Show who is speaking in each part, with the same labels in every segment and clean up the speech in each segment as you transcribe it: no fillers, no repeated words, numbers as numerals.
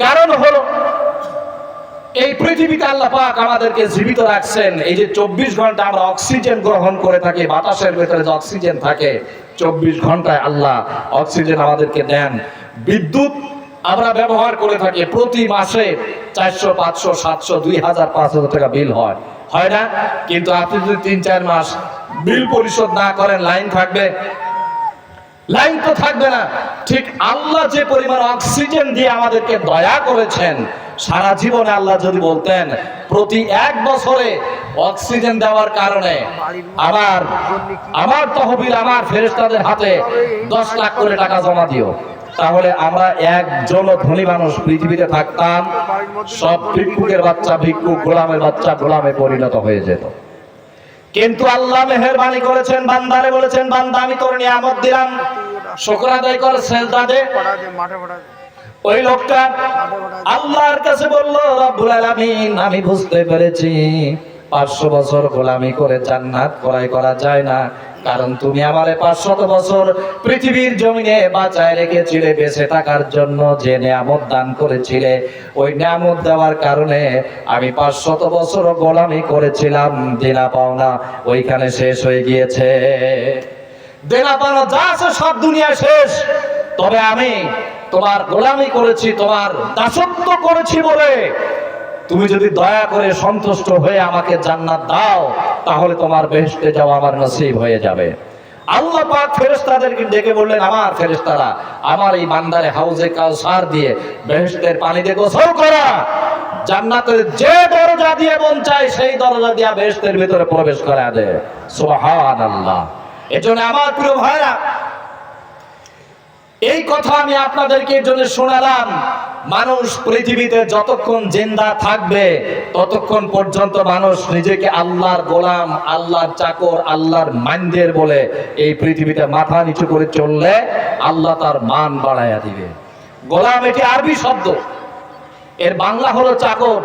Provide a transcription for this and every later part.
Speaker 1: কারণ হলো এই পৃথিবীতে আল্লাহ পাক আমাদেরকে জীবিত রাখছেন। এই যে 24 ঘন্টা আমরা অক্সিজেন গ্রহণ করে থাকি, বাতাসের ভেতরে যে অক্সিজেন থাকে 24 ঘন্টায় আল্লাহ অক্সিজেন আমাদেরকে দেন। বিদ্যুৎ আমরা ব্যবহার করে থাকি, প্রতি মাসে 400, 500, 700, 2000, 5000 টাকা বিল হয়, হয় না? কিন্তু আপনি যদি 3-4 মাস বিল পরিশোধ না করেন, লাইন থাকবে? লাইন তো থাকবে না। ঠিক আল্লাহ যে পরিমাণ অক্সিজেন দিয়ে আমাদেরকে দয়া করেছেন, সারা জীবনে আল্লাহ যদি বলতেন প্রতি 1 বছরে অক্সিজেন দেওয়ার কারণে আমার তহবিল, আমার ফেরেশতাদের হাতে 10 লাখ করে টাকা জমা দিও, তাহলে আমরা একজনও ধনী মানুষ পৃথিবীতে থাকতাম, সব ভিক্ষুকের বাচ্চা ভিক্ষুক, গোলামের বাচ্চা গোলামে পরিণত হয়ে যেত। কিন্তু আল্লাহ মেহেরবানি করেছেন, বান্দারে বলেছেন, বান্দা আমি তোর নিয়ামত দিলাম, শুকর আদায় কর, সিজদা দে। ওই লোকটা আল্লাহর কাছে বলল, রব্বুল আলামিন আমি বুঝতে পেরেছি 500 বছর গোলামি করে জান্নাত ক্রয় করা যায় না, কারণ তুমি আমারে 500 বছর পৃথিবীর জমিনে বাঁচায় রেখেছিলে, বেঁচে থাকার জন্য যে নিয়ামত দান করেছিলে, ওই নিয়ামত দেওয়ার কারণে আমি 500 বছর গোলামি করেছিলাম, দেনা পাওনা ওইখানে শেষ হয়ে গিয়েছে। দেনা পাওনা যা আছে সব দুনিয়া শেষ, তবে আমি তোমার গোলামি করেছি, তোমার দাসত্ব করেছি বলে তুমি যদি দয়া করে সন্তুষ্ট হয়ে আমাকে জান্নাত দাও, তাহলে তোমার বেহেশতে যাওয়া আমার নসিব হয়ে যাবে। আল্লাহ পাক ফেরেশতাদেরকে ডেকে বললেন, আমার ফেরেশতারা আমার এই বান্দারে হাউজে কাউসার দিয়ে বেহেশতের পানি দিয়ে গোসল করা, জান্নাতের যে দরজা দিয়ে মন চায় সেই দরজা দিয়ে বেহেশতের ভিতরে প্রবেশ করা দেয়। সুবহানাল্লাহ। এজন্য আমার প্রিয় ভাইরা, এই কথা আমি আপনাদেরকে জন্য শোনালাম, মানুষ পৃথিবীতে যতক্ষণ জিন্দা থাকবে ততক্ষণ পর্যন্ত মানুষ নিজেকে আল্লাহর গোলাম, আল্লাহর চাকর, আল্লাহর মাইন্দের বলে এই পৃথিবীতে মাথা নিচু করে চললে আল্লাহ তার মান বাড়াইয়া দিবে। গোলাম এটি আরবি শব্দ, এর বাংলা হলো চাকর।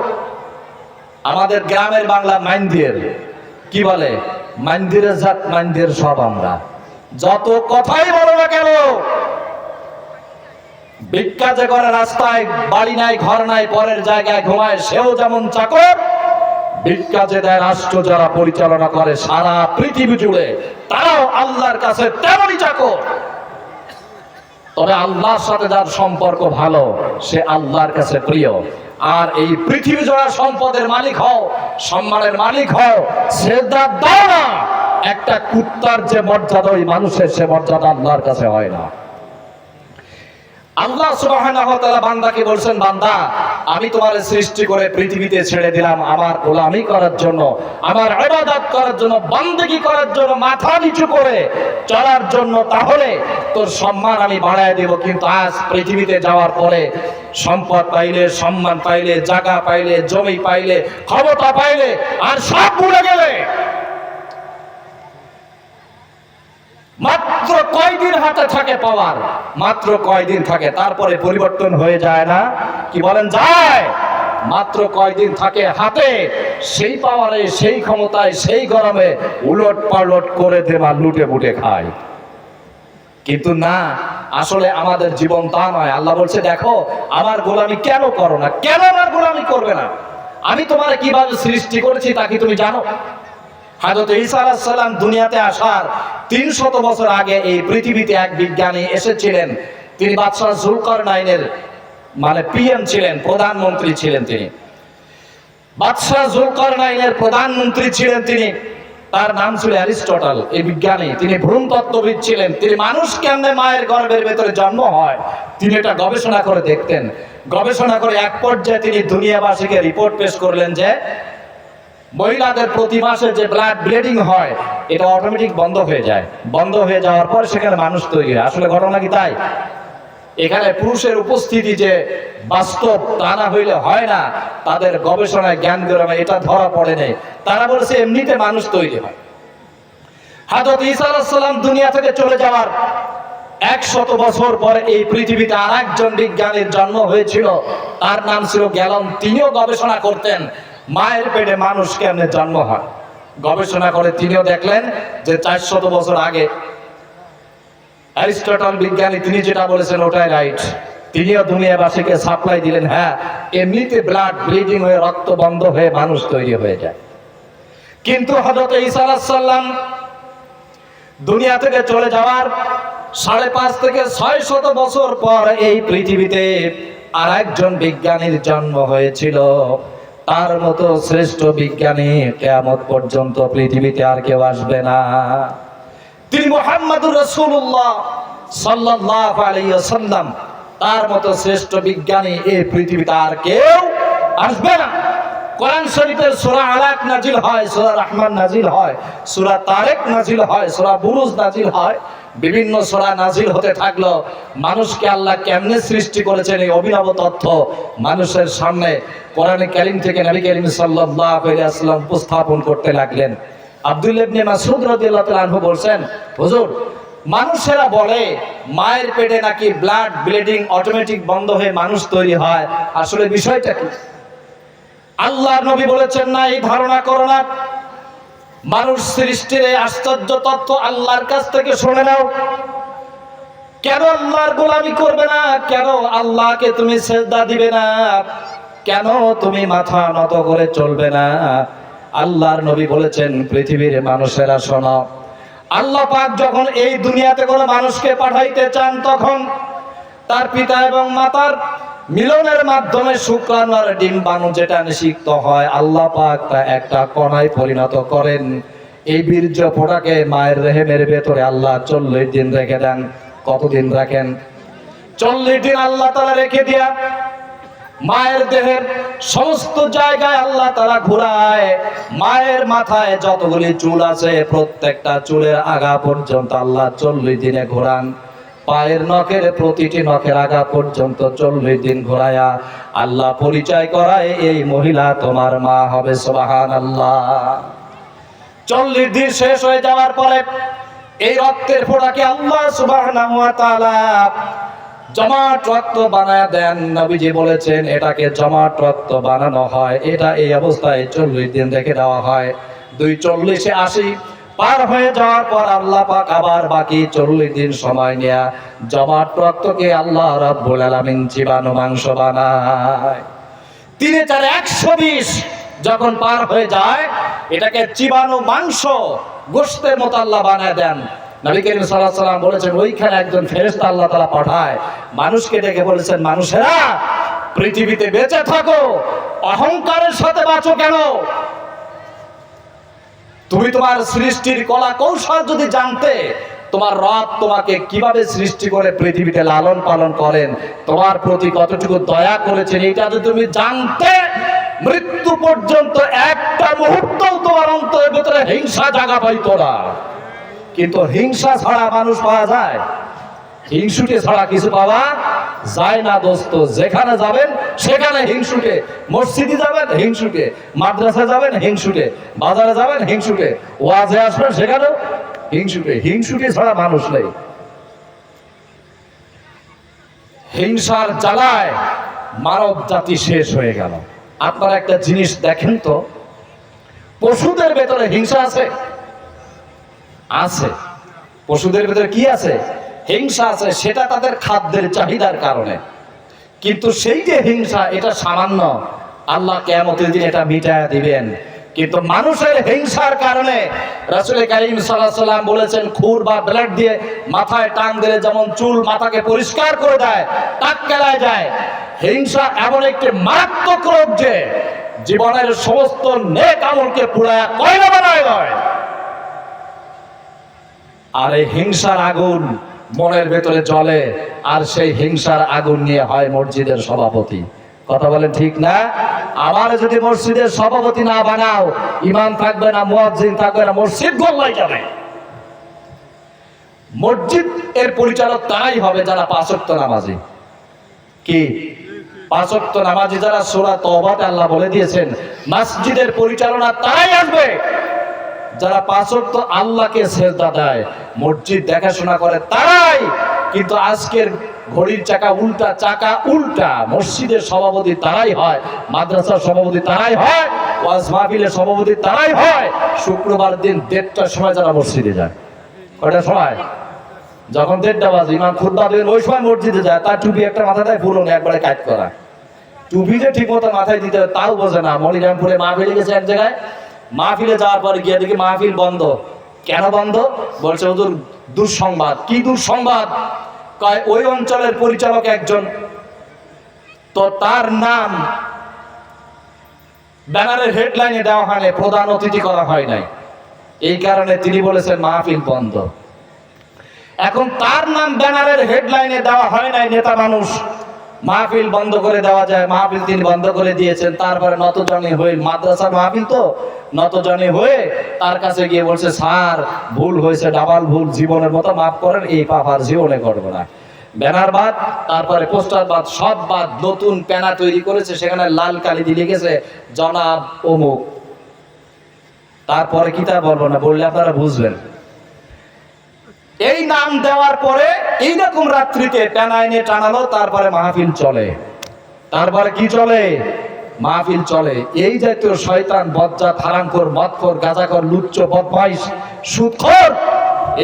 Speaker 1: আমাদের গ্রামের বাংলা মাইন্দের, কি বলে? মাইন্দিরের জাত, মাইন্দের সব আমরা। যত কথাই বলো না কেন, ভিক্ষা যে করে রাস্তায়, বাড়ি নাই ঘর নাই, পরের জায়গায় ঘুমায়, সেও যেমন চাকর। ভিক্ষা যে দেয় রাষ্ট্র যারা পরিচালনা করে সারা পৃথিবী জুড়ে, তারাও আল্লাহর কাছে তেমনই চাকর। তবে আল্লাহর সাথে যার সম্পর্ক ভালো, সে আল্লাহর কাছে প্রিয়। আর এই পৃথিবী জোড়া সম্পদের মালিক হও, সম্মানের মালিক হও, সেজদা দাও না, একটা কুত্তার যে মর্যাদা ওই মানুষের, সে মর্যাদা আল্লাহর কাছে হয় না। আল্লাহ সুবহানাহু ওয়া তাআলা বান্দাকে বলছেন, বান্দা আমি তোমার সৃষ্টি করে পৃথিবীতে ছেড়ে দিলাম আমার গোলামি করার জন্য, আমার ইবাদত করার জন্য, বন্দেগী করার জন্য, মাথা নিচু করে চলার জন্য, তাহলে তোর সম্মান আমি বাড়ায় দেব। কিন্তু আজ পৃথিবীতে যাওয়ার পরে সম্পদ পাইলে, সম্মান পাইলে, জায়গা পাইলে, জমি পাইলে, ক্ষমতা পাইলে, আর সব ভুলে গেলে মাত্র কয়দিন হাতে থাকে পাওয়ার, মাত্র কয়দিন থাকে, তারপরে পরিবর্তন হয়ে যায় না? কি বলেন? যায়। মাত্র কয়দিন থাকে হাতে, সেই পাওয়ারে, সেই ক্ষমতায়, সেই গরমে উলট পালট করে দেবা, লুটে বুটে খায়। কিন্তু না, আসলে আমাদের জীবন তা নয়। আল্লাহ বলছে, দেখো আমার গোলামি কেন করো না? কেন আমার গোলামি করবে না? আমি তোমার কিভাবে সৃষ্টি করেছি তা কি তুমি জানো? হযরত ঈসা আলাইহিস সালাম দুনিয়াতে আসার 300 বছর আগে এই পৃথিবীতে এক বিজ্ঞানী এসেছিলেন। তিনি বাদশাহ জুলকারনাইনের পিএম ছিলেন, প্রধানমন্ত্রী ছিলেন। তিনি বাদশাহ জুলকারনাইনের প্রধানমন্ত্রী ছিলেন। তিনি, তার নাম ছিল অ্যারিস্টটল। এই বিজ্ঞানী, তিনি ভ্রূণতত্ত্ববিদ ছিলেন। তিনি মানুষ কেমনে মায়ের গর্ভের ভেতরে জন্ম হয় তিনি এটা গবেষণা করে দেখতেন। গবেষণা করে এক পর্যায়ে তিনি দুনিয়াবাসীকে রিপোর্ট পেশ করলেন যে মহিলাদের প্রতি মাসে যে ব্লাড ব্লিডিং হয় এটা অটোমেটিক বন্ধ হয়ে যায়। বন্ধ হয়ে যাওয়ার পর সেখানে মানুষ তৈরি হয়। আসলে ঘটনা কি তাই? এখানে পুরুষের উপস্থিতি যে বাস্তব, তা না হইলে হয় না। তাদের গবেষণায় জ্ঞান গ্রামে এটা ধরা পড়ে নেই। তারা বলেছে এমনিতে মানুষ তৈরি হয়। হযরত ঈসা আলাইহিস সালাম দুনিয়া থেকে চলে যাওয়ার 100 বছর পরে এই পৃথিবীতে আরেকজন বিজ্ঞানীর জন্ম হয়েছিল। তার নাম ছিল গ্যালন। তিনিও গবেষণা করতেন মায়ের পেটে মানুষ কেমনে জন্ম হয়। গবেষণা করে তিনিও দেখলেন যে 400 বছর আগে অ্যারিস্টটল বিজ্ঞানী তিনি যেটা বলেছেন ওটাই রাইট। তিনিও দুনিয়াবাসীকে সাপ্লাই দিলেন। হ্যাঁ, এমনিতে ব্লাড ব্লিডিং হয়ে রক্ত বন্ধ হয়ে মানুষ তৈরি হয়ে যায়, কিন্তু হযরত ঈসা আলাইহিস সালাম দুনিয়া থেকে চলে যাওয়ার 5.5 থেকে 600 বছর পর এই পৃথিবীতে আর একজন বিজ্ঞানীর জন্ম হয়েছিল। তার মতো শ্রেষ্ঠ বিজ্ঞানী কিয়ামত পর্যন্ত পৃথিবীতে আর কেউ আসবে না। তিনি মুহাম্মদুর রাসূলুল্লাহ সাল্লাল্লাহু আলাইহি ওয়াসাল্লাম। তার মতো শ্রেষ্ঠ বিজ্ঞানী এই পৃথিবীতে আর কেউ আসবে না। কোরআন শরীফের সূরা আলাক নাজিল হয়, সূরা রহমান নাজিল হয়, সূরা তারেক নাজিল হয়, সূরা বুরুজ নাজিল হয়, বিভিন্ন সূরা নাজিল হতে থাকলো। মানুষকে আল্লাহ কেমনে সৃষ্টি করেছেন এই অভিনব তথ্য মানুষের সামনে কোরআনে কারীম থেকে নবী করিম সাল্লাল্লাহু আলাইহি ওয়াসাল্লাম উপস্থাপন করতে লাগলেন। আব্দুল্লাহ ইবনে মাসউদ রাদিয়াল্লাহু তাআলা আনহু বলছেন, হুজুর, মানুষেরা বলে মায়ের পেটে নাকি ব্লাড ব্লিডিং অটোমেটিক বন্ধ হয়ে মানুষ তৈরি হয়, আসলে বিষয়টা কি? আল্লাহর নবী বলেছেন, না, এই ধারণা করো না। মানুষ সৃষ্টির এই আশ্চর্য তথ্য আল্লাহর কাছ থেকে শুনে নাও। কেন আল্লাহর গোলামি করবে না? কেন আল্লাহকে তুমি সিজদা দিবে না? কেন তুমি মাথা নত করে চলবে না? আল্লাহর নবী বলেছেন, পৃথিবীর মানুষেরা শোনো, আল্লাহ পাক যখন এই দুনিয়াতে কোনো মানুষকে পাঠাইতে চান, তখন তার পিতা এবং মাতার মিলনের মাধ্যমে শুক্রাণু আর ডিম্বাণু যেটা নিষিক্ত হয়, আল্লাহ পাক তা একটা কণায় পরিণত করেন। এই বীর্য ফোঁটাকে মায়ের রেহেমের ভেতরে আল্লাহ 40 দিন রেখে দেন। কতদিন রাখেন? 40 দিন আল্লাহ তাআলা রেখে দিয়া মায়ের দেহের সমস্ত জায়গায় আল্লাহ তাআলা ঘুরায়। মায়ের মাথায় যতগুলি চুল আছে প্রত্যেকটা চুলের আগা পর্যন্ত আল্লাহ 40 দিনে ঘোরান। পায়ের নখের প্রতিটি নখের আগা পর্যন্ত 40 দিন ঘোরায়া আল্লাহ পরিচয় করায় এই মহিলা তোমার মা হবে। সুবহানাল্লাহ। 40 দিন শেষ হয়ে যাওয়ার পরে এই রক্তের ফোঁটাকে আল্লাহ সুবহানাহু ওয়া তাআলা জমাট রক্ত বানায় দেন। নবীজি বলেছেন, এটাকে জমাট রক্ত বানানো হয়, এটা এই অবস্থায় 40 দিন রেখে দেওয়া হয়। 240 80 পার হয়ে যাওয়ার পর আল্লাহ পাক আবার বাকি 40 দিন সময় নিয়ে জমাট রক্তকে আল্লাহ রাব্বুল আলামিন জীবাণু মাংস বানায়। 3 4 120 যখন পার হয়ে যায়, এটাকে জীবাণু মাংস গোশতের মতো আল্লাহ বানায় দেন। নবী করিম সাল্লাল্লাহু আলাইহি ওয়াসাল্লাম বলেছেন, ওইখানে একজন ফেরেশতা আল্লাহ তাআলা পাঠায়, মানুষকে ডেকে বলেছেন, মানুষেরা পৃথিবীতে বেঁচে থাকো, অহংকারের সাথে বাঁচো কেন? তুমি তোমার সৃষ্টির কলা কৌশল যদি জানতে, তোমার রব তোমাকে কিভাবে সৃষ্টি করে পৃথিবীতে লালন পালন করেন, তোমার প্রতি কতটুকু দয়া করেছেন, এটা যদি তুমি জানতে, মৃত্যু পর্যন্ত একটা মুহূর্তও তোমার অন্তরের ভিতরে হিংসা জাগা পাইতো না। কিন্তু হিংসা ছাড়া মানুষ পাওয়া যায়? হিংসুটে ছাড়া কিছু পাওয়া যায় না দোস্ত। যেখানে যাবেন সেখানে হিংসুটে, মসজিদে যাবেন হিংসুটে, মাদ্রাসা যাবেন হিংসুটে, বাজারে যাবেন হিংসুটে, ওয়াজে আসবেন সেখানেও হিংসুটে। হিংসুটে ছাড়া মানুষ নেই। হিংসার জ্বালায় মানব জাতি শেষ হয়ে গেল। আপনারা একটা জিনিস দেখেন তো, পশুদের ভেতরে হিংসা আছে? আছে। পশুদের ভেতরে কি আছে? হিংসা আছে। সেটা তাদের খাদ্যের চাহিদার কারণে। কিন্তু সেই যে হিংসা, এটা সামান্য, আল্লাহ কিয়ামতের দিন এটা মিটায়া দিবেন। কিন্তু মানুষের হিংসার কারণে রাসূল কারীম সাল্লাল্লাহু আলাইহি ওয়াসাল্লাম বলেছেন, খুর বা ব্লেড দিয়ে মাথায় টান দিলে যেমন চুল মাথাকে পরিষ্কার করে দেয়, টাক কেলায় যায়, হিংসা এমন একটি মারাত্মক রোগ যে জীবনের সমস্ত নেক আমলকে পুড়ায়া কয়লা বানায় দেয়। আর এই হিংসার আগুন মনের ভেতরে জ্বলে, আর সেই হিংসার আগুন নিয়ে হয় মসজিদের সভাপতি। কথা বলেন ঠিক না? আবার যদি মসজিদের সভাপতি না বানাও, ইমাম থাকবে না, মুয়াজ্জিন থাকবে না, মসজিদ গোল্লায় যাবে। মসজিদ এর পরিচালক তারাই হবে যারা 5 ওয়াক্ত নামাজি। কি 5 ওয়াক্ত নামাজি যারা? সূরা তওবাতে আল্লাহ বলে দিয়েছেন, মসজিদের পরিচালনা তারাই আসবে যারা 5 ওয়াক্ত আল্লাহকে সিজদা দেয়, মসজিদ দেখাশোনা করে তারাই। কিন্তু আজকের ঘড়ির চাকা উল্টা। মসজিদের সভাপতি তারাই হয়, মাদ্রাসার সভাপতি তারাই হয়, ওয়াজ মাহফিলের সভাপতি তারাই হয়। শুক্রবার দিন 1:30টার সময় যারা মসজিদে যায়, কয়টার সময়? যখন 1:30 বাজে ইমাম খুতবা দেন ওই সময় মসজিদে যায়, তার টুপি একটা মাথা দেয় পুরনো একবারে কাট করা, টুপি যে ঠিক মতো মাথায় দিতে হবে তাও বোঝে না। মনিরামপুরে মাহফিলে গেছে এক জায়গায়, মাহফিলে যাওয়ার পরে গিয়ে দেখি মাহফিল বন্ধ। কেন বন্ধ? বলছে হুজুর দুঃসংবাদ। কি দুঃসংবাদ? কয় ওই অঞ্চলের পরিচালক একজন, তো তার নাম ব্যানারের হেডলাইনে দেওয়া হয় নাই, প্রধান অতিথি করা হয় নাই, এই কারণে তিনি বলেছেন মাহফিল বন্ধ। এখন তার নাম ব্যানারের হেডলাইনে দেওয়া হয় নাই, নেতা মানুষ, মাহফিল বন্ধ করে দেওয়া যায়? মাহফিল তিনি বন্ধ করে দিয়েছেন। তারপরে নতজানি হয়ে, মাদ্রাসার মাহফিল তো, নতজানি হয়ে তার কাছে গিয়ে বলছে স্যার ভুল হয়েছে, ডাবল ভুল, জীবনের মতো মাফ করেন, এই পাপ আর জীবনে করবো না। ব্যানার বাদ, তারপরে পোস্টার বাদ, সব বাদ, নতুন প্যানা তৈরি করেছে, সেখানে লাল কালি দিয়ে লিখেছে জনাব অমুক। তারপরে কি তা বলবো না, বললে আপনারা বুঝবেন। এই নাম দেওয়ার পরে এইরকম রাত্রিতে প্যানা এনে টানালো, তারপরে মাহফিল চলে। তারপরে কি চলে? মাহফিল চলে। এই জাতীয় শয়তান, বজ্জাত, হারামখোর, মদখোর, গাঁজাখোর, লুচ্চ, বদমাইশ, সুদখোর,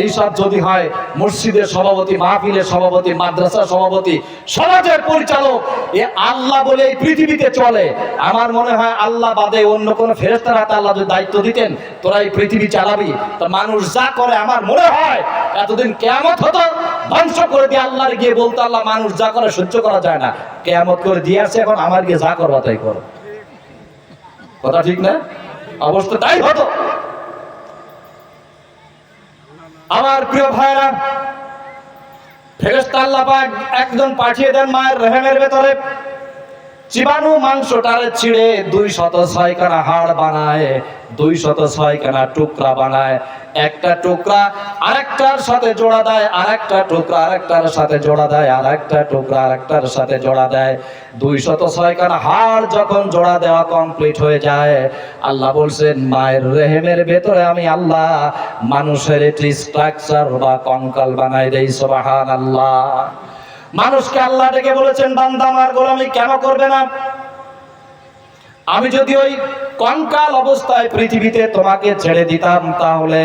Speaker 1: এইসব যদি হয় মসজিদের সভাপতি, মাহফিলের সভাপতি, মাদ্রাসার সভাপতি, সমাজের পরিচালক, এ আল্লাহ বলে এই পৃথিবীতে চলে। আমার মনে হয় আল্লাহ বাদে অন্য কোন ফেরেশতার হাতে আল্লাহ যদি দায়িত্ব দিতেন তোরা এই পৃথিবী চালাবি, তো মানুষ যা করে আমার মনে হয় এতদিন কিয়ামত হতো, ধ্বংস করে দিয়ে আল্লাহর গিয়ে বলতো আল্লাহ মানুষ যা করে সহ্য করা যায় না, কিয়ামত করে দিয়ে আসছে, এখন আমার গিয়ে যা করবা তাই করো। কথা ঠিক না? অবস্থা তাই হতো। আমার প্রিয় ভাইরা, ফেরেশতা আল্লাহ পাক একজন পাঠিয়ে দেন মায়ের রহমের ভেতরে, জীবাণু মাংসটারে ছিঁড়ে 206 খানা হাড় বানায়, 206 খানা টুকরা বানায়, একটা টুকরা আরেকটার সাথে জোড়া দেয়, আরেকটা টুকরা আরেকটার সাথে জোড়া দেয়, আরেকটা টুকরা আরেকটার সাথে জোড়া দেয়। 206 খানা হাড় যখন জোড়া দেওয়া কমপ্লিট হয়ে যায়, আল্লাহ বলছেন মায়ের রেহেমের ভেতরে আমি আল্লাহ মানুষের একটি স্ট্রাকচার বা কঙ্কাল বানাই দেই। সুবহানাল্লাহ। মানুষকে আল্লাহ ডেকে বলেছেন বান্দা আমার গোলামি কেন করবে না? আমি যদি ওই কঙ্কাল অবস্থায় পৃথিবীতে তোমাকে ছেড়ে দিতাম, তাহলে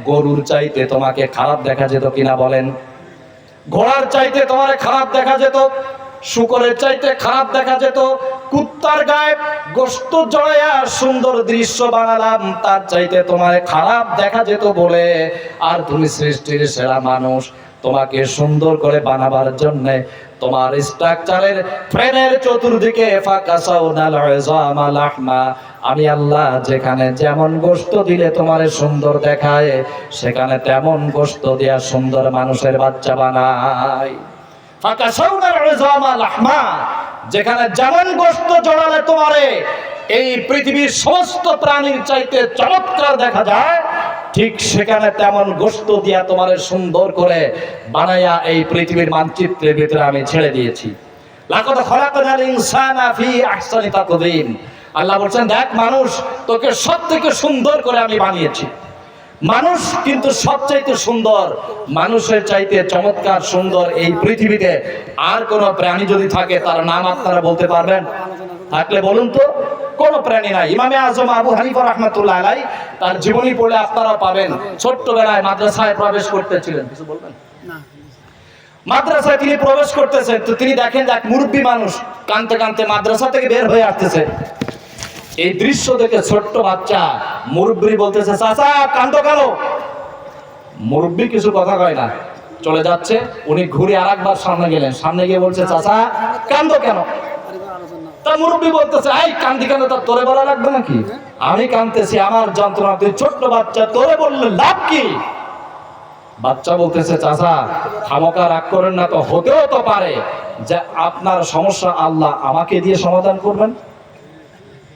Speaker 1: গরুর চাইতে তোমাকে খারাপ দেখা যেত কিনা বলেন? ঘোড়ার চাইতে তোমার খারাপ দেখা যেত, শুকরের চাইতে খারাপ দেখা যেত, কুত্তার গায়ে গোশত জড়াইয়া সুন্দর দৃশ্য বানালাম, তার চাইতে তোমার খারাপ দেখা যেত বলে। আর তুমি সৃষ্টির সেরা মানুষ, তোমাকে সুন্দর করে বানাবার জন্য তোমার স্ট্রাকচারের ফ্রেমের চতুর্দিকে ফাকাসাউনাল ইজামা লাহমা, আমি আল্লাহ যেখানে যেমন গোশত দিলে তোমার সুন্দর দেখায়, সেখানে তেমন গোশত দিয়া সুন্দর মানুষের বাচ্চা বানাই। ফাকাসাউনাল ইজামা লাহমা, যেখানে যেমন গোশত জড়ালে তোমারে এই পৃথিবীর সমস্ত প্রাণীর চাইতে চমৎকার দেখা যায়, ঠিক সেখানে তেমন গোশত দিয়া তোমারে সুন্দর করে বানাইয়া এই পৃথিবীর মানচিত্রের ভিতরে আমি ছেড়ে দিয়েছি। লাকাদ খালাকনাল ইনসানা ফি আহসানি তাকওয়িম, আল্লাহ বলছেন দেখ মানুষ, তোকে সবথেকে সুন্দর করে আমি বানিয়েছি। মানুষ কিন্তু সবচাইতে সুন্দর, মানুষের চাইতে চমৎকার সুন্দর এই পৃথিবীতে আর কোন প্রাণী যদি থাকে তার নাম আপনারা বলতে পারবেন? থাকলে বলুন তো। কোন প্রাণী নাই। ইমামে আজম আবু হানিফা রাহমাতুল্লাহ আলাইহি তার জীবনী পড়লে আপনারা পাবেন, ছোট্টবেলায় মাদ্রাসায় প্রবেশ করতেছিলেন। কিছু বলবেন না? মাদ্রাসায় তিনি প্রবেশ করতেছেন, তো তিনি দেখেন এক মুরব্বী মানুষ কাঁদতে কাঁদতে মাদ্রাসা থেকে বের হয়ে আসতেছে। এই দৃশ্য দেখে ছোট্ট বাচ্চা মুরব্বী বলতেছে চাচা কাঁদো কেন? মুরব্বী কিছু কথা কয় না, চলে যাচ্ছে। উনি ঘুরে আরেকবার সামনে গেলেন, সামনে গিয়ে বলছে চাচা কাঁদো কেন? তা মুরব্বী বলতেছে এই কান্দি কেন, তা তোরে বলা লাগবে নাকি? আমি কাঁদতেছি আমার যন্ত্রণা, তুই ছোট্ট বাচ্চা, তোরে বললে লাভ কি? বাচ্চা বলতেছে চাচা খামোকা রাগ করেন না, তো হতেও তো পারে যে আপনার সমস্যা আল্লাহ আমাকে দিয়ে সমাধান করবেন।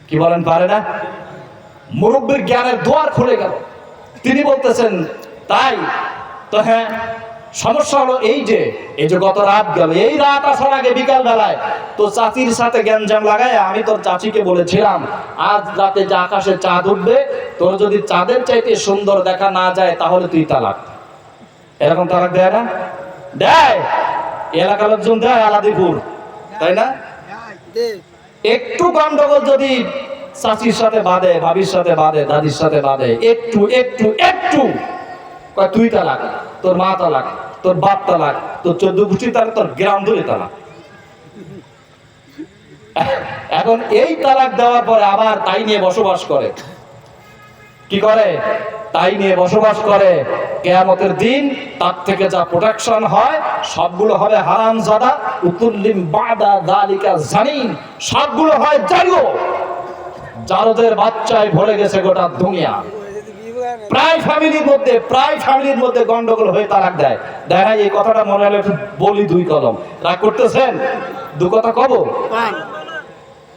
Speaker 1: কি বলেন, পারে না? মুরব্বীর জ্ঞানের দুয়ার খুলে গেল। তিনি বলতেছেন তাই তো, হ্যাঁ সমস্যা হলো এই যে গত রাত গেল, এই রাত আসার আগে বিকাল বেলায় তো চাচির সাথে গ্যাঞ্জাম লাগায় আমি তোর চাচিকে বলেছিলাম আজ রাতে যে আকাশে চাঁদ উঠবে, তোর যদি চাঁদের চাইতে সুন্দর দেখা না যায় তাহলে তুই তালাক। এরকম তালাক দেয় না? দেয়। এলাকার লোকজন দেয় আলাদিপুর, তাই না? একটু গন্ডগোল যদি চাচির সাথে বাঁধে, ভাবির সাথে বাঁধে, দাদির সাথে বাঁধে, একটু একটু একটু তুই তালাক, তোর মা তালাক, তোর বাপ তালাক, তোর 14 গোষ্ঠী তালাক, তোর গ্রাম ধরে তালাক। এখন এই তালাক দেওয়ার পরে আবার তাই নিয়ে বসবাস করে, কি করে? তাই নিয়ে বসবাস করে। কিয়ামতের দিন তার থেকে যা প্রোটেকশন হয় সবগুলো হবে হারামজাদা, উতুল্লিম বাদা যালিকা জানিন, সবগুলো হয় জানো। জারদের বাচ্চায় ভরে গেছে গোটা দুনিয়া। প্রায় ফ্যামিলির মধ্যে গন্ডগোল হয়ে তালাক দেয়। দেখা এই কথাটা মনে হলে একটু বলি, 2 কলম রাগ করতেছেন, 2 কথা কব।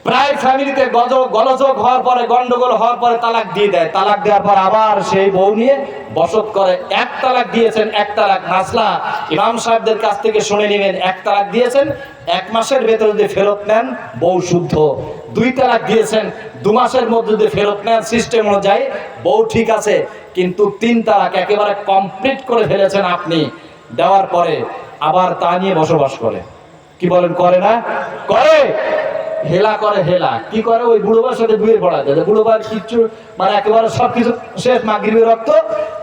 Speaker 1: প্রায় ফ্যামিলিতে গলযোগ হওয়ার পরে, গন্ডগোল হওয়ার পরে তালাক দিয়ে দেয়। তালাক দেওয়ার পর আবার সেই বউ নিয়ে বসত করে। 1 তালাক দিয়েছেন, 1 তালাক মাসলা ইমাম সাহেবদের কাছ থেকে শুনে নেবেন। 1 তালাক দিয়েছেন, 1 মাসের ভেতরে যদি ফেরত নেন বউ শুদ্ধ। 2 তালাক দিয়েছেন, 2 মাসের মধ্যে যদি ফেরত নেন সিস্টেম অনুযায়ী বউ ঠিক আছে। কিন্তু 3 তালাক একেবারে কমপ্লিট করে ফেলেছেন আপনি, দেওয়ার পরে আবার তা নিয়ে বসবাস করে। কি বলেন? করে না? করে। হেলা করে। হেলা কি করে? ওই বুড়োবার সাথে বিয়ে পড়া যায়। বুড়োবার কিচ্ছু মানে একেবারে সবকিছু শেষ, মাগরিবের রক্ত,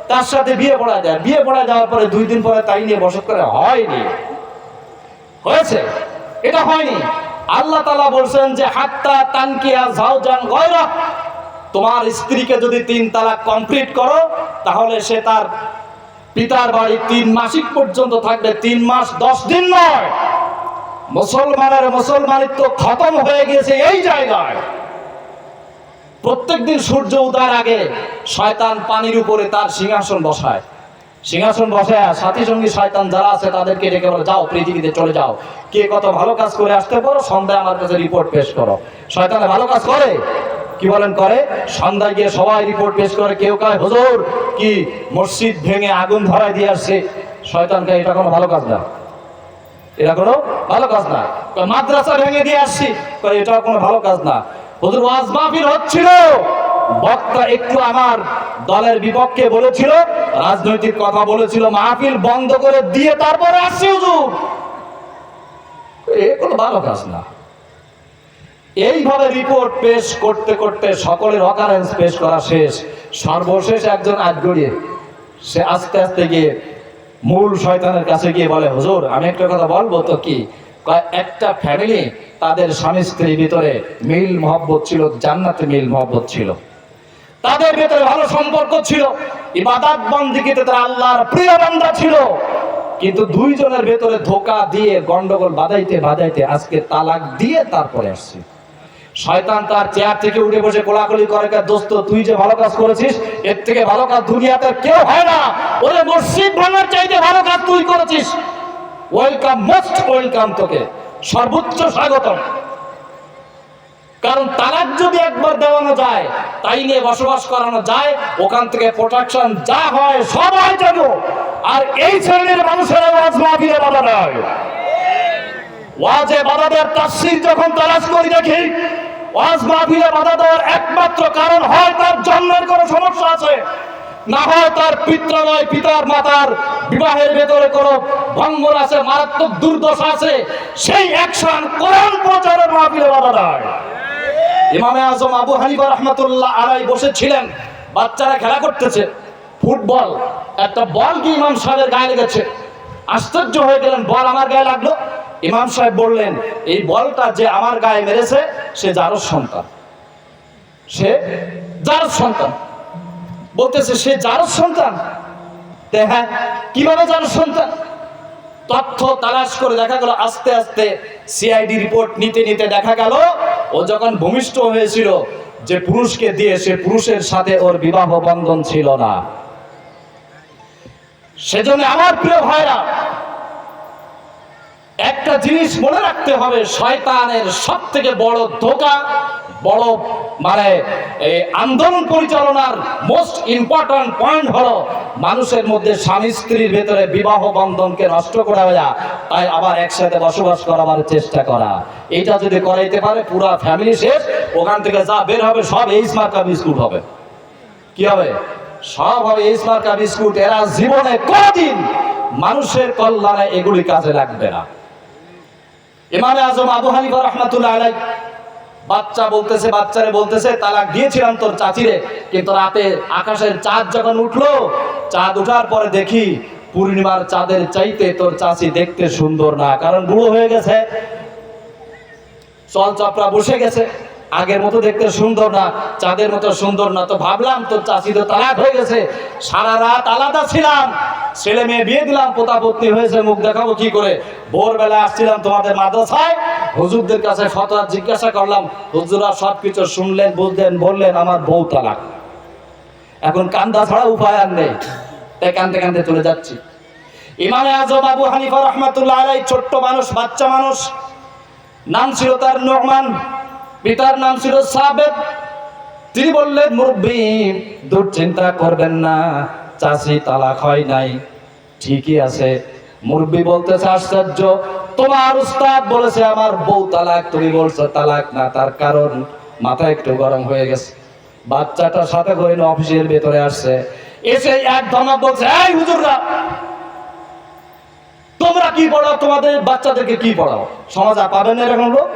Speaker 1: তার সাথে বিয়ে পড়া যায়। বিয়ে পড়া যাওয়ার পরে 2 দিন পরে তাই নিয়ে বসত করে। হয়নি, হয়েছে? এটা হয়নি। আল্লাহ তাআলা বলছেন যে হাত্তা তানকিয়া যাওজান গায়রা, তোমার স্ত্রীকে যদি 3 তালাক কমপ্লিট করো তাহলে সে তার পিতার বাড়ি 3 মাসিক পর্যন্ত থাকবে। 3 মাস 10 দিন নয়। মুসলমানিত্ব খতম হয়ে গেছে এই জায়গায়। প্রত্যেকদিন সূর্য উদয়ের আগে শয়তান পানির উপরে তার সিংহাসন বসায়। সিংহাসন বসায় সাথী সঙ্গী শয়তান যারা আছে তাদেরকে ডেকে বলে, যাও পৃথিবীতে চলে যাও, কে কত ভালো কাজ করে আসতে পারো, সন্ধ্যায় আমার কাছে রিপোর্ট পেশ করো। শয়তানে ভালো কাজ করে? কি বলেন? করে। সন্ধ্যায় গিয়ে সবাই রিপোর্ট পেশ করে। কেউ কয় হুজুর কি মসজিদ ভেঙে আগুন ধরায় দিয়ে আসছে। শয়তানকে এটা কোনো ভালো কাজ না, এটা কোনো ভালো কাজ না। মাদ্রাসা ভেঙে দিয়ে আসছি, এটাও কোনো ভালো কাজ না। হুজুর ওয়াজ মাহফিল হচ্ছিল, বক্তা একটু আমার দলের বিপক্ষে বলেছিল, রাজনৈতিক কথা বলেছিল, মাহফিল বন্ধ করে দিয়ে তারপরে আসছি হুজুর, এ কোনো ভালো কাজ না। এইভাবে রিপোর্ট পেশ করতে করতে সকলের অকারেন্স পেশ করা শেষ। সর্বশেষ একজন আজগরিয়ে সে আস্তে আস্তে গিয়ে মূল শয়তানের কাছে গিয়ে বলে, হুজুর আমি একটা কথা বলবো। তো কি? একটা ফ্যামিলি, তাদের স্বামী স্ত্রীর ভিতরে মিল মহব্বত ছিল, জান্নাতে মিল মহব্বত ছিল, তাদের ভিতরে ভালো সম্পর্ক ছিল, ইবাদত বন্দেগীতে তারা আল্লাহর প্রিয় বান্দা ছিল। কিন্তু 2 জনের ভেতরে ধোঁকা দিয়ে গন্ডগোল বাজাইতে আজকে তালাক দিয়ে তারপরে আসছে। শয়তান তার চেয়ার থেকে উঠে বসে কোলাকুলি করে, দোস্ত তুই যে ভালো কাজ করেছিস, এর থেকে ভালো কাজ দুনিয়াতে কেউ হয় না। ওরে মসজিদ ভাঙার চাইতে ভালো কাজ তুই করেছিস, ওয়েলকাম, মোস্ট ওয়েলকাম, তোকে সর্বোচ্চ স্বাগতম। কারণ তালাক যদি একবার দেওয়ানো যায়, তাই নিয়ে বসবাস করানো যায়, ওখান থেকে প্রোটেকশন যা হয় সবাই জানো। আর এই শ্রেণীর মানুষেরা ওয়াজ মাহফিলে বাধা দেয়। ওয়াজে বাধা দেওয়ার তাফসীর যখন তালাশ করি দেখি, ওয়াজ মাহফিলে বাধা দেওয়ার একমাত্র কারণ হয় তার জন্মের কোনো সমস্যা আছে, না হয় তার পিতৃময় পিতার মাতার বিবাহের ভেতরে কোনো ভঙ্গন আছে, মারাত্মক দুর্দশা আছে। সেই অ্যাকশন কোরআন প্রচারের মাহফিলে বাধা দেয়। ইমামে আজম আবু হানিফা রাহমাতুল্লাহ আলাইহি বসেছিলেন, বাচ্চারা খেলা করতেছে ফুটবল, একটা বল কি ইমাম সাহেবের গায়ে লেগেছে। আশ্চর্য হয়ে গেলেন, বল আমার গায়ে লাগলো। ইমাম সাহেব বললেন, এই বলটা যে আমার গায়ে মেরেছে সে জারজ সন্তান, সে জারজ সন্তান। বলতেছে সে জারজ সন্তান? হ্যাঁ, কিভাবে জারজ সন্তান? তথ্য তালাশ করে দেখা গেল, আস্তে আস্তে সিআইডি রিপোর্ট নিতে নিতে দেখা গেল ও যখন ভূমিষ্ঠ হয়েছিল, যে পুরুষকে দিয়ে সে পুরুষের সাথে ওর বিবাহ বন্ধন ছিল না। সেজন্য আমার প্রিয় ভাইরা, একটা জিনিস মনে রাখতে হবে, শয়তানের সব থেকে বড় ধোঁকা, বড় মানে এই আন্দোলন পরিচালনার মোস্ট ইম্পর্টেন্ট পয়েন্ট হলো মানুষের মধ্যে স্বামী স্ত্রীর ভেতরে বিবাহ বন্ধনকে নষ্ট করা যায়, তাই আবার একসাথে বসবাস করার চেষ্টা করা। এটা যদি করাইতে পারে পুরো ফ্যামিলি শেষ, ওখান থেকে যা বের হবে সব এইচ মার্কা বিস্কুট হবে। কি হবে? সব হবে এইচ মার্কা বিস্কুট। এরা জীবনে কোনদিন মানুষের কল্যাণে এগুলি কাজে লাগবে না। ইমামে আজম আবু হানিফা রাহমাতুল্লাহ আলাইহি বাচ্চারে বলতেছে তালাক দিয়েছিলাম তোর চাচিরে, কিন্তু রাতে আকাশের চাঁদ যখন উঠলো, চাঁদ উঠার পরে দেখি পূর্ণিমার চাঁদের চাইতে তোর চাচি দেখতে সুন্দর না, কারণ বুড়ো হয়ে গেছে, চল চাপড়া বসে গেছে, আগের মতো দেখতে সুন্দর না, চাঁদের মতো সুন্দর না। তো ভাবলাম তোর চাচি তো তালাক হয়ে গেছে, সারা রাত আলাদা ছিলাম, ছেলে মেয়ে বিয়ে দিলাম, পোতা পত্নী হয়েছে, মুখ দেখাবো কি করে? ভোরবেলা আসছিলাম তোমাদের মাদ্রাসায়, হুজুরদের কাছে ফতোয়া জিজ্ঞাসা করলাম, হুজুরা সবকিছু শুনলেন, বুঝলেন, বললেন আমার বউ তালাক। এখন কান্দা ছাড়া উপায় আর নেই, তাই কান্দতে কান্দতে চলে যাচ্ছি। ইমামে আজম আবু হানিফা রহমাতুল্লাহ আলাইহি, ছোট্ট মানুষ, বাচ্চা মানুষ, নাম ছিল তার নুমান, পিতার নাম ছিল সাবেদ। তিনি বললেন, মুরব্বি দুশ্চিন্তা করবেন না, চাচি তালাক হয় নাই, ঠিকই আছে। মুরব্বি বলতেছে, আশ্চর্য, তোমার উস্তাদ বলেছে আমার বউ তালাক, তুমি বলছো তালাক না। তার কারণ মাথা একটু গরম হয়ে গেছে। বাচ্চাটা সাথে করে অফিসের ভেতরে আসছে, এসে এক ধমক বলছে, এই হুজুররা তোমরা কি পড়াও, তোমাদের বাচ্চাদেরকে কি পড়াও? সমাজে পাবেন না এরকম লোক,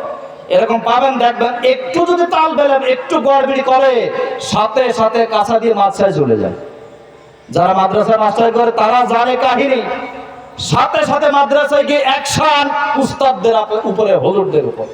Speaker 1: এরকম পাবেন, দেখবেন একটু যদি তাল বেলেন, একটু গড়বিড়ি করে, সাথে সাথে কাছা দিয়ে মাদ্রাসায় চলে যায়। যারা মাদ্রাসায় মাস্টার করে তারা জানে কাহিনী, সাথে সাথে মাদ্রাসায় গিয়ে অ্যাকশন উস্তাদদের উপরে, হুজুরদের উপর।